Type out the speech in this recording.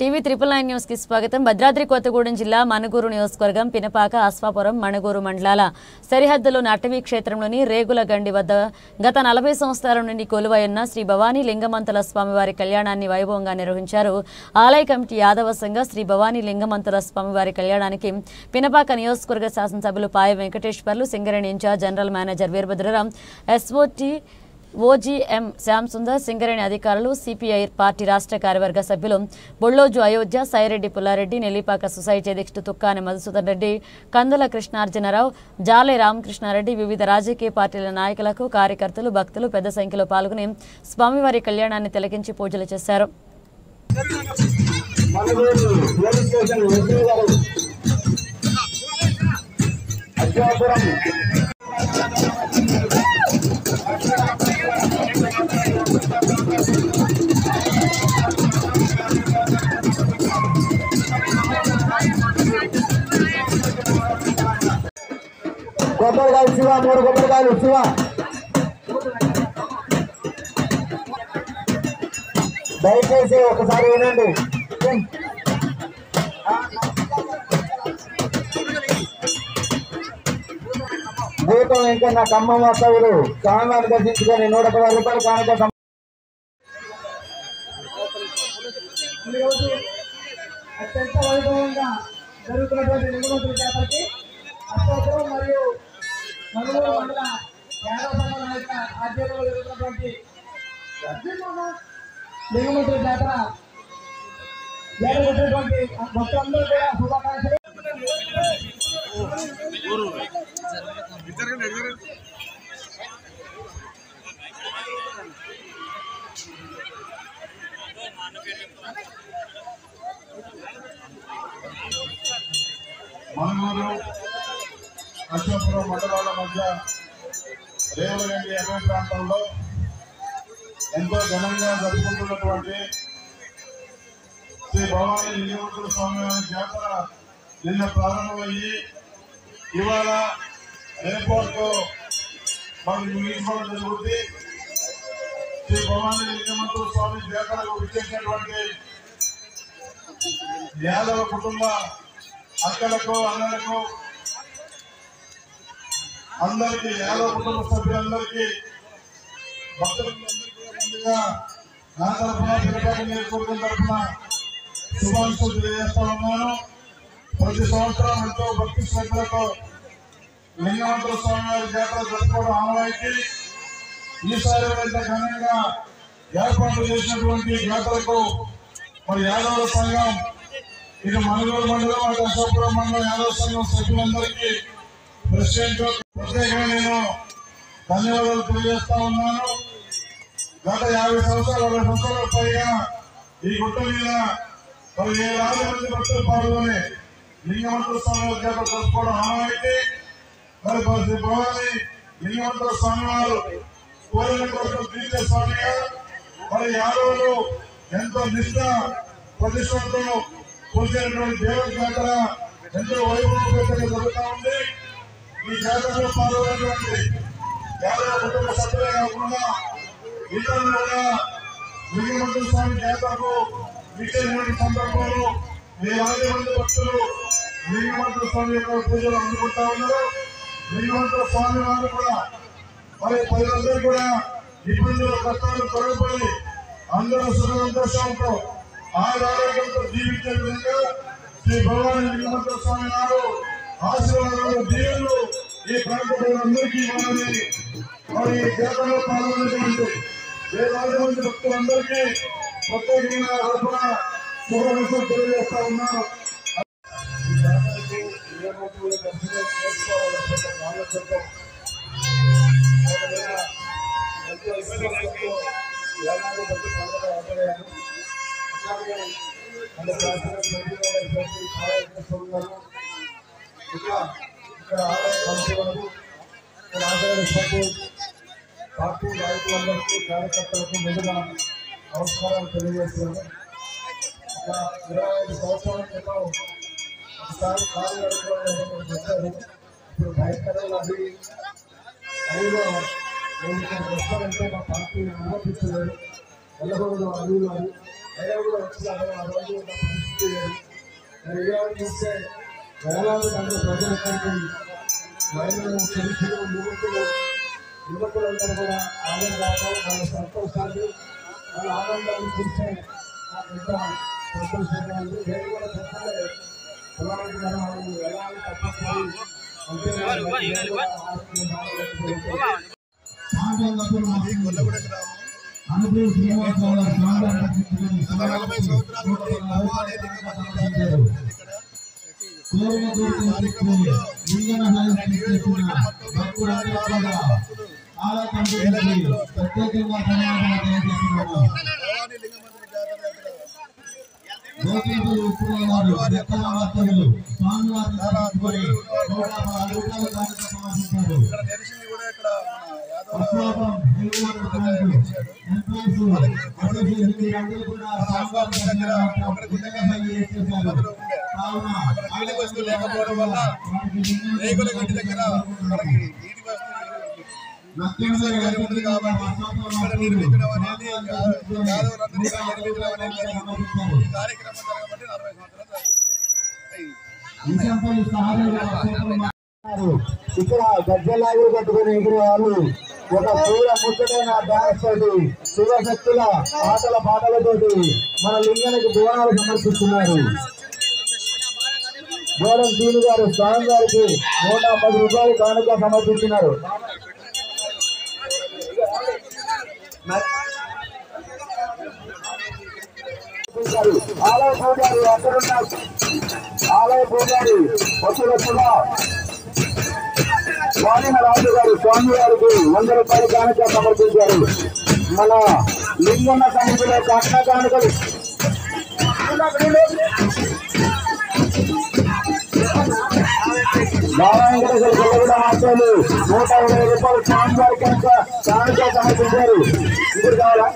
TV 999 news కి స్వాగతం. భద్రాద్రి కొత్తగూడెం జిల్లా మనుగూరు నియోజకవర్గం పినపాక, అశ్వాపురం, మణుగూరు మండలాల సరిహద్దులోని అటవీ క్షేత్రంలోని రేగులగండి వద్ద గత 40 సంవత్సరాల నుండి కొలువైన శ్రీ భవానీ లింగమంతుల స్వామివారి కళ్యాణాన్ని వైభవంగా నిర్వహించారు. ఆలయ కమిటీ యాదవ సంఘ శ్రీ భవానీ లింగమంతుల స్వామివారి కళ్యాణానికి పినపాక నియోజకవర్గ శాసనసభ్యులు Paya Venkateswarlu, Singareni in-charge general manager Veerabhadram, SOT OGM Shyam Sundar, Singareni అధికారులు, సిపిఐ పార్టీ రాష్ట్ర కార్యవర్గ సభ్యులు బొళ్ళోజు అయోధ్య, సాయిరెడ్డి పుల్లారెడ్డి, నెల్లిపాక సొసైటీ అధ్యక్షుడు తుక్కాని మధుసూదన్ రెడ్డి, కందుల కృష్ణార్జునరావు, జాలే రామకృష్ణారెడ్డి, వివిధ రాజకీయ పార్టీల నాయకులకు, కార్యకర్తలు, భక్తులు పెద్ద సంఖ్యలో పాల్గొని స్వామివారి కళ్యాణాన్ని తిలకించి పూజలు చేశారు. కొబ్బరికాయలు శివ, 3 కొబ్బరికాయలు శివ. దయచేసి ఒకసారి వినండి. భూతం ఇంకా నా ఖమ్మం వస్తవులు స్వామివారిని దర్శించుకొని 110 రూపాయలు కానుక. ఈరోజు అత్యంత వైభవంగా జరుగుతున్నటువంటి లింగమంతుల జాతరకి అశ్వాపురం మరియు మనుగూరు మండల యాదవ సంఘ నాయకుల ఆధ్వర్యంలో జరుగుతున్నటువంటి లింగమంతుల జాతర జరుగుతున్నటువంటి భక్తులందరూ కూడా శుభాకాంక్షలు. మనుగూరు అశ్వాపురం మండలాల మధ్య రేవులగండి అటవీ ప్రాంతంలో ఎంతో ఘనంగా జరుపుకుంటున్నటువంటి శ్రీ భవానీ లింగమంతుల స్వామివారి జాతర నిన్న ప్రారంభమయ్యి ఇవాళ ఎయిర్పోర్ట్ మనకు ముగించుకోవడం జరుగుతుంది. శ్రీ భవానీ లింగమంతుల స్వామి జాతరకు విచ్చేసినటువంటి యాదవ కుటుంబ అక్కలకు, అన్నలకు, అందరికీ, యాదవ కుటుంబ సభ్యులందరికీ, భక్తులందరికీ ముందుగా నా తరఫున, పినపాక నియోజకవర్గం తరఫున శుభాకాంక్షలు తెలియజేస్తా ఉన్నాను. ప్రతి సంవత్సరం ఎంతో భక్తి శ్రద్ధలతో లింగమంతుల స్వామివారి జాతర జరుపుకోవడం ఆనవాయితీ. ఈసారి ఎంత ఘనంగా ఏర్పాట్లు చేసినటువంటి జాతరకు మరి యాదవ సంఘం, ఇటు మనుగూరు మండలం, అటు అశ్వాపురం మండలం యాదవ సంఘం సభ్యులందరికీ ప్రెసిడెంట్ ప్రత్యేకంగా నేను ధన్యవాదాలు తెలియజేస్తా ఉన్నాను. గత 50 సంవత్సరాలు 60 సంవత్సరాల పైగా ఈ గుట్ట మీద మరి 7,000 మంది భక్తులు పాల్గొని లింగమంతుల స్వామి జాతర జరుపుకోవడం ఆనవాయితీ. మరి భవానీ లింగమంతుల స్వామి వారు కోరిన కోసం తీర్చే స్వామిగా మరి యాదవులు ఎంతో నిష్ఠ ప్రతిష్టతో పూజించినటువంటి దేవ జాతర ఎంతో వైభవంగా జరుగుతూ ఉంది. ఈ జాతరలో పాల్గొన్నటువంటి యాదవ కుటుంబ సభ్యులే కాకుండా ఇతరులు కూడా లింగమంతుల స్వామి జాతరకు విచ్చేసినటువంటి సందర్భంలో 7,000 మంది భక్తులు లింగమంతుల స్వామి యొక్క పూజలు అందుకుంటా ఉన్నారు. లింగమంతుల స్వామి వారు కూడా మరి ప్రజలందరూ కూడా ఇబ్బందులు, కష్టాలు తొలగిపోయి అందరూ సుఖ సంతోషంతో ఆరోగ్యంతో జీవించే విధంగా శ్రీ భవానీ లింగమంతుల స్వామి వారు ఆశీర్వాదాలు, దీవులు ఈ ప్రాంత ప్రజలందరికీ ఇవ్వాలని మరి జాతరలో పాల్గొనేటువంటి 7,000 మంది భక్తులందరికీ ప్రత్యేకంగా తరఫున శుభాకాంక్షలు తెలియజేస్తా ఉన్నారు. ఇక్కడ ఆలయ కమిటీ వారు, ఇక్కడ ఆదాయ పార్టీ నాయకులందరికీ, కార్యకర్తలకు ముందుగా నమస్కారాలు తెలియజేస్తున్నాను. 25 సంవత్సరాల క్రితం ఒకసారి ఖాళీ వచ్చారు. ఇప్పుడు భయంకరంగా అది 5వ నేను ఇక్కడ వస్తానంటే మా పార్టీ అనుమతించలేదు. వెళ్ళకూడదు అది అయినా కూడా వచ్చారు. ఆ రోజు ఉన్న పరిస్థితి వేరు. చూస్తే వేలాది మంది ప్రజలకంటే మహిళలు, పురుషులు, యువకులందరూ కూడా ఆనందాలు, వాళ్ళ సంతోషాలు, వాళ్ళ ఆనందాన్ని చూస్తే నాకు ఎంతో సంతోషంగా ఉంది. నేను కూడా చెప్పలే పురాణాలు ఎలా తప్పనిసరి అంటే అనుభవ శ్రీనివాస 40 సంవత్సరాల నుండి లేకపోవడం వల్ల రేగుల గంటి దగ్గర మనకి నీటి వసతి ఉంది కాబట్టి ఇక్కడ నిర్మించడం అనేది యాదవులందరినీ నిర్మించడం అనేది ఈ కార్యక్రమం జరగబట్టి 40 సంవత్సరాలు. ఇక్కడ గజ్జలాగులు కట్టుకుని ఎగిరే వాళ్ళు ఒక పూల ముచ్చటైన డాన్స్ తోటి శివశక్తుల ఆటల పాటలతోటి మన లింగానికి భువనాలు సమర్పిస్తున్నారు. గోరం దీని గారు స్వామి గారికి 110 రూపాయలు కానుక సమర్పిస్తున్నారు. ఆలయ పూజారి అక్కడున్న ఆలయ పూజారి వస్తుగా వాణిన రాజు గారు స్వామి గారికి 100 రూపాయలు కానుక సమర్పించారు. మన లింగన్న సమితిలో కట్న కానుకలు నారాయణ గొల్లగూడ ఆచార్యులు 120 రూపాయలు స్వామి గారి కనుక కానుక సమర్పించారు. ఇప్పుడు కావాలా